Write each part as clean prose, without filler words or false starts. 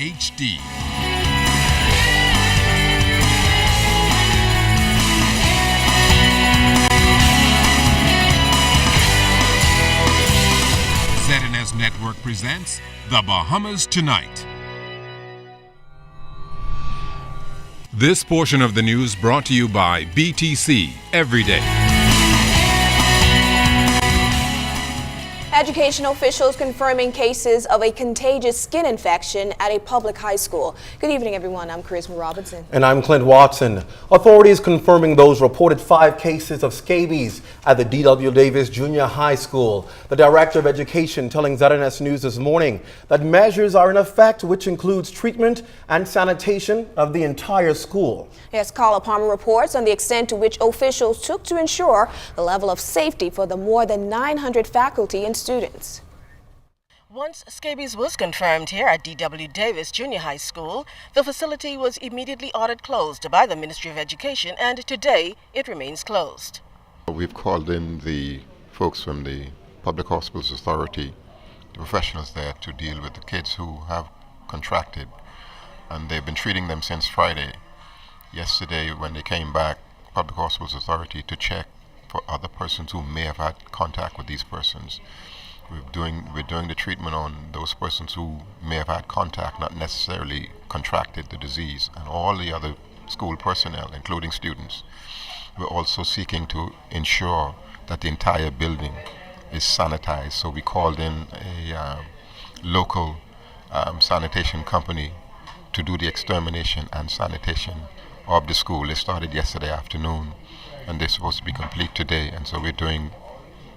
HD. ZNS Network presents The Bahamas Tonight. This portion of the news brought to you by BTC Every Day. Education officials confirming cases of a contagious skin infection at a public high school. Good evening, everyone. I'm Charisma Robinson. And I'm Clint Watson. Authorities confirming those reported 5 cases of scabies at the D.W. Davis Junior High School. The Director of Education telling ZNS News this morning that measures are in effect, which includes treatment and sanitation of the entire school. Yes, Carla Palmer reports on the extent to which officials took to ensure the level of safety for the more than 900 faculty and students. Once scabies was confirmed here at D.W. Davis Junior High School, the facility was immediately ordered closed by the Ministry of Education, and today it remains closed. We've called in the folks from the Public Hospitals Authority, the professionals there, to deal with the kids who have contracted, and they've been treating them since Friday. Yesterday, when they came back, Public Hospitals Authority to check for other persons who may have had contact with these persons. We're doing the treatment on those persons who may have had contact, not necessarily contracted the disease, and all the other school personnel, including students. We're also seeking to ensure that the entire building is sanitized. So we called in a local sanitation company to do the extermination and sanitation of the school. It started yesterday afternoon, and they're supposed to be complete today. And so we're doing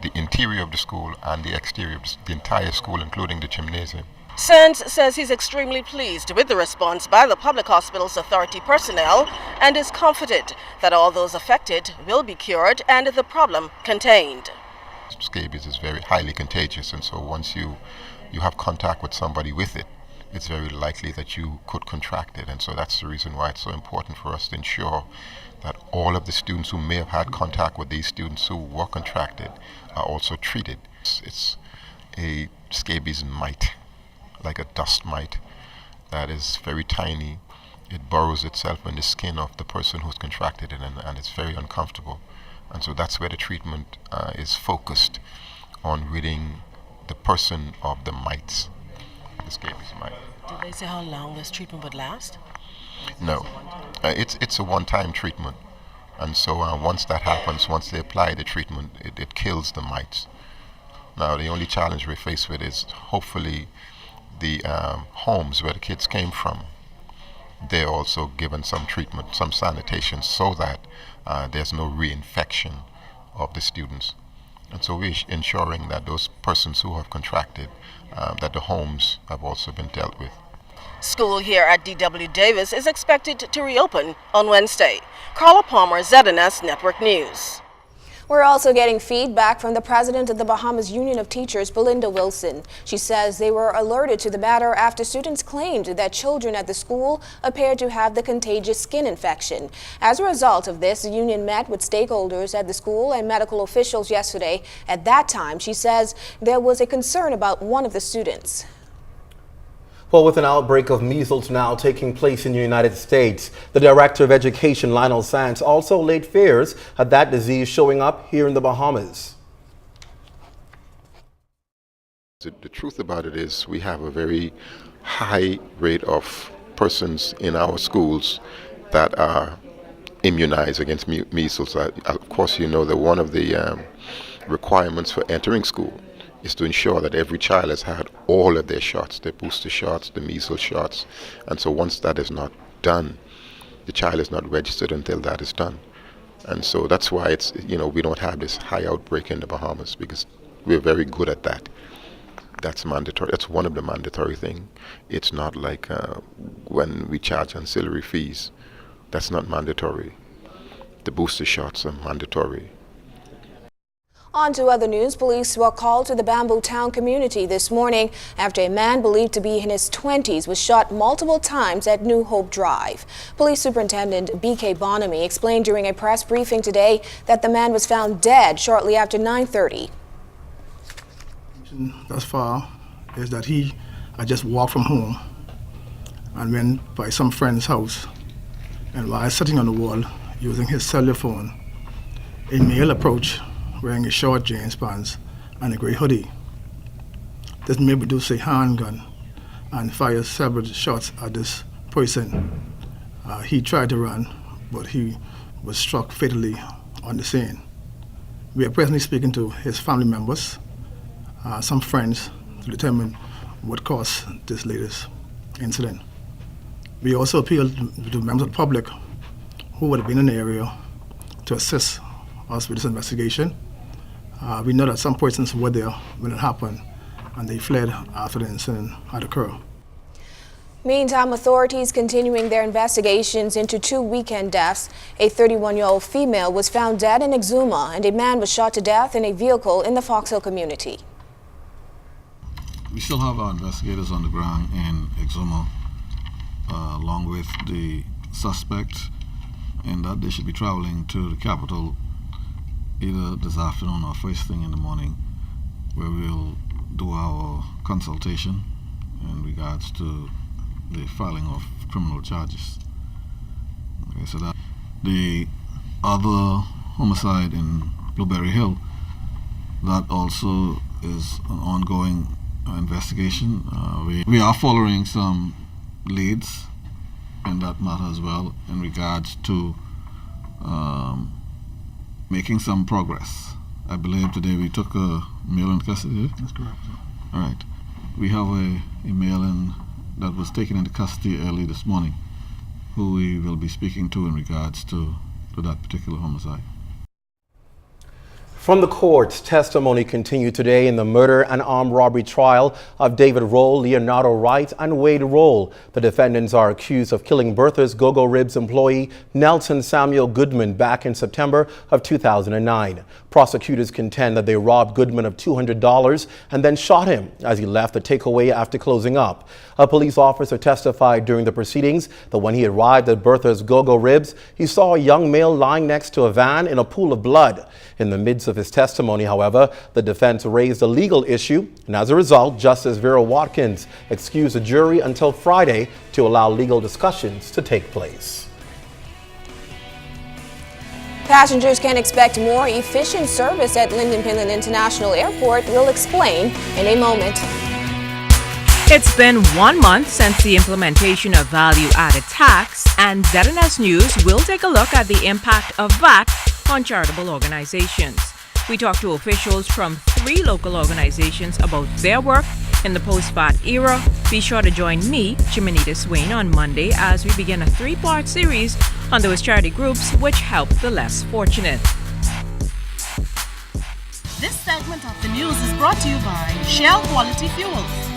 the interior of the school and the exterior of the entire school, including the gymnasium. Sands says he's extremely pleased with the response by the Public Hospitals Authority personnel and is confident that all those affected will be cured and the problem contained. Scabies is very highly contagious, and so once you have contact with somebody with it, it's very likely that you could contract it. And so that's the reason why it's so important for us to ensure that all of the students who may have had contact with these students who were contracted are also treated. It's a scabies mite, like a dust mite, that is very tiny. It burrows itself in the skin of the person who's contracted it, and it's very uncomfortable. And so that's where the treatment is focused, on ridding the person of the mites, the scabies mite. Did they say how long this treatment would last? No, it's a one-time treatment, and so once that happens, once they apply the treatment, it kills the mites. Now the only challenge we're faced with is hopefully the homes where the kids came from. They're also given some treatment, some sanitation, so that there's no reinfection of the students. And so we're ensuring that those persons who have contracted, that the homes have also been dealt with. School here at D.W. Davis is expected to reopen on Wednesday. Carla Palmer, ZNS Network News. We're also getting feedback from the president of the Bahamas Union of Teachers, Belinda Wilson. She says they were alerted to the matter after students claimed that children at the school appeared to have the contagious skin infection. As a result of this, the union met with stakeholders at the school and medical officials yesterday. At that time, she says there was a concern about one of the students. Well, with an outbreak of measles now taking place in the United States, the Director of Education, Lionel Sands, also laid fears at that disease showing up here in the Bahamas. The truth about it is we have a very high rate of persons in our schools that are immunized against measles. Of course, you know that one of the requirements for entering school is to ensure that every child has had all of their shots, their booster shots, the measles shots. And so once that is not done, the child is not registered until that is done. And so that's why it's, we don't have this high outbreak in the Bahamas, because we're very good at that. That's mandatory. That's one of the mandatory things. It's not like when we charge ancillary fees. That's not mandatory. The booster shots are mandatory. On to other news. Police were called to the Bamboo Town community this morning after a man believed to be in his 20s was shot multiple times at New Hope Drive. Police Superintendent B.K. Bonamy explained during a press briefing today that the man was found dead shortly after 9:30. Thus far is that I just walked from home and went by some friend's house. And while sitting on the wall using his cellular phone, a male approached wearing a short jeans pants and a gray hoodie. This male produced a handgun and fired several shots at this person. He tried to run, but he was struck fatally on the scene. We are presently speaking to his family members, some friends, to determine what caused this latest incident. We also appeal to members of the public who would have been in the area to assist us with this investigation. We know that some persons were there when it happened, and they fled after the incident had occurred. Meantime, authorities continuing their investigations into 2 weekend deaths. A 31-year-old female was found dead in Exuma, and a man was shot to death in a vehicle in the Fox Hill community. We still have our investigators on the ground in Exuma, along with the suspect, and that they should be traveling to the capital either this afternoon or first thing in the morning, where we'll do our consultation in regards to the filing of criminal charges. Okay, so that the other homicide in Blueberry Hill, that also is an ongoing investigation. We are following some leads in that matter as well in regards to making some progress. I believe today we took a male in custody. That's correct. All right. We have a male that was taken into custody early this morning, who we will be speaking to in regards to that particular homicide. From the courts, testimony continued today in the murder and armed robbery trial of David Roll, Leonardo Wright, and Wade Roll. The defendants are accused of killing Bertha's Go-Go Ribs employee Nelson Samuel Goodman back in September of 2009. Prosecutors contend that they robbed Goodman of $200 and then shot him as he left the takeaway after closing up. A police officer testified during the proceedings that when he arrived at Bertha's Go-Go Ribs, he saw a young male lying next to a van in a pool of blood. In the midst of his testimony, however, the defense raised a legal issue, and as a result, Justice Vera Watkins excused the jury until Friday to allow legal discussions to take place. Passengers can expect more efficient service at Lynden Pinland International Airport. We'll explain in a moment. It's been 1 month since the implementation of value-added tax, and ZNS News will take a look at the impact of VAT on charitable organizations. We talked to officials from 3 local organizations about their work in the post-VAT era. Be sure to join me, Jimenita Swain, on Monday as we begin a 3-part series on those charity groups which help the less fortunate. This segment of the news is brought to you by Shell Quality Fuels.